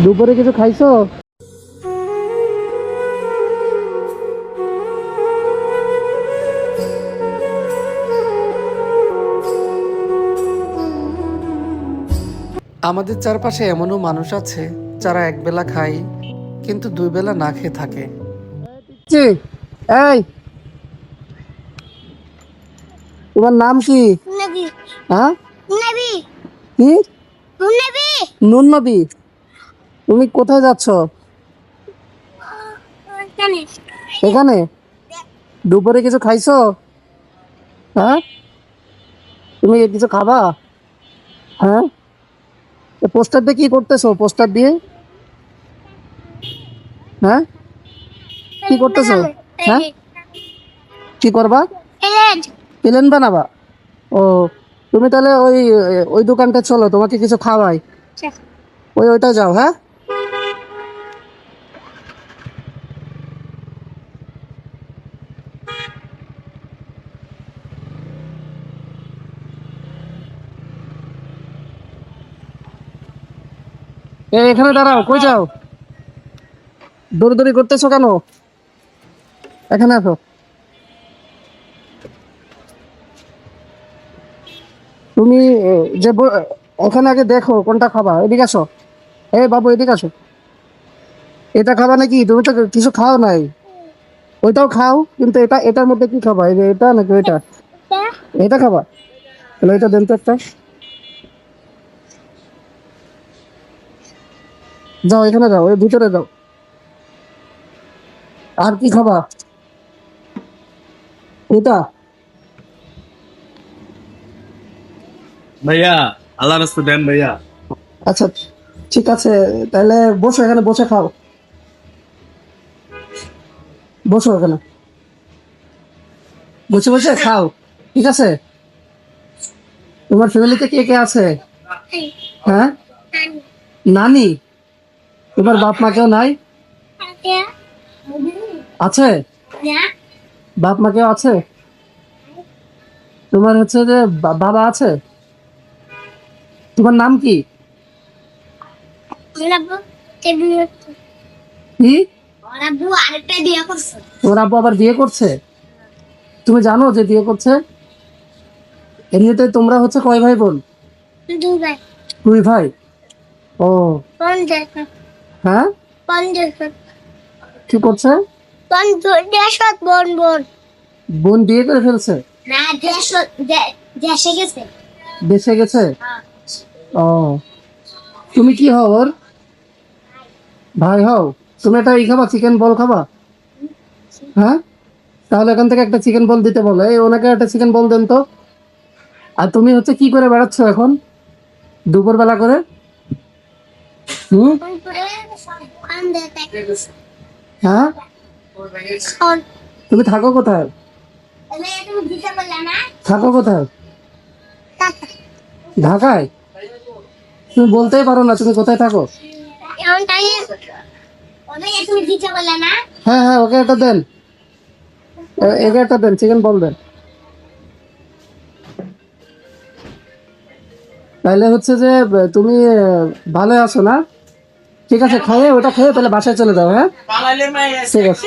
দুপুরে কিছু খাইছো? আমাদের চারপাশে এমনও মানুষ আছে যারা একবেলা খায় কিন্তু দুই বেলা না খেয়ে থাকে। এই, তোমার নাম কি? নবী। হ্যাঁ, নবী। কি? নবী। নুন নবী। তুমি কোথায় যাচ্ছ? জানি। এখানে। দুপুরে কিছু খাইছো? হ্যাঁ, তুমি কিছু খাবা? হ্যাঁ, পোস্টার দিয়ে কি করতেছো? পোস্টার দিয়ে হ্যাঁ কি করতেছো? হ্যাঁ, কি করবা? প্লেন বানাবা? ও, তুমি তাহলে ওই ওই দোকানটা চলো, তোমাকে কিছু খাওয়াই। ওইটা যাও। হ্যাঁ, এখানে দাঁড়াও। কই যাও? দৌড়দৌড়ি করতেছো কেন? এখানে আসো। তুমি যে ওখানে আগে দেখো কোনটা খাবা। এদিকে আসো। এই বাবু, এদিকে আসো। এটা খাবা নাকি? তুমি তো কিছু খাও নাই। ওইটাও খাও, কিন্তু এটার মধ্যে কি খাবা? এই যে এটা নাকি ওইটা? এটা খাবা? তাহলে এটা দেন তো একটা। যাও, এখানে যাও, এর ভিতরে যাও। আর কি খাবা? এটা? ভাইয়া, আল্লাহ রাস্তা দেন ভাইয়া। আচ্ছা, ঠিক আছে। তাহলে বসো, এখানে বসে খাও। বসো এখানে, বসে বসে খাও। ঠিক আছে? তোমার ফ্যামিলিতে কে কে আছে? হ্যাঁ, নানি? তোমার বাপ মা কেউ নাই? আছে? বাপ মা কেউ আছে? তোমার হচ্ছে যে বাবা আছে? তোমার নাম কি? কি? তোমার আব্বু আবার বিয়ে করছে? তুমি জানো যে বিয়ে করছে? এমনিতে তোমরা হচ্ছে কয় ভাই বোন? দুই ভাই। ও, হ্যাঁ, কি করছে? বোন বিয়ে করে ফেলছে? দেশে গেছে? ও, তুমি কি হও ওর? ভাই হও? তুমি একটা খাবা, চিকেন বল খাবা? হ্যাঁ, তাহলে এখান থেকে একটা চিকেন বল দিতে বলো। এই ওনাকে একটা চিকেন বল দেন তো। আর তুমি হচ্ছে কি করে বেড়াচ্ছ এখন দুপুর বেলা করে? হুম, হ্যাঁ, তুমি থাকো কোথায়? থাকো কোথায়? ঢাকায়? তুমি বলতেই পারো না তুমি কোথায় থাকো? হ্যাঁ হ্যাঁ, ওকে একটা দেন। একে একটা দেন, চিকেন বল দেন। তাহলে হচ্ছে যে তুমি ভালো আছো না? ঠিক আছে, খাইয়ে ওটা খেয়ে তাহলে বাসায় চলে যাও। হ্যাঁ, ঠিক আছে।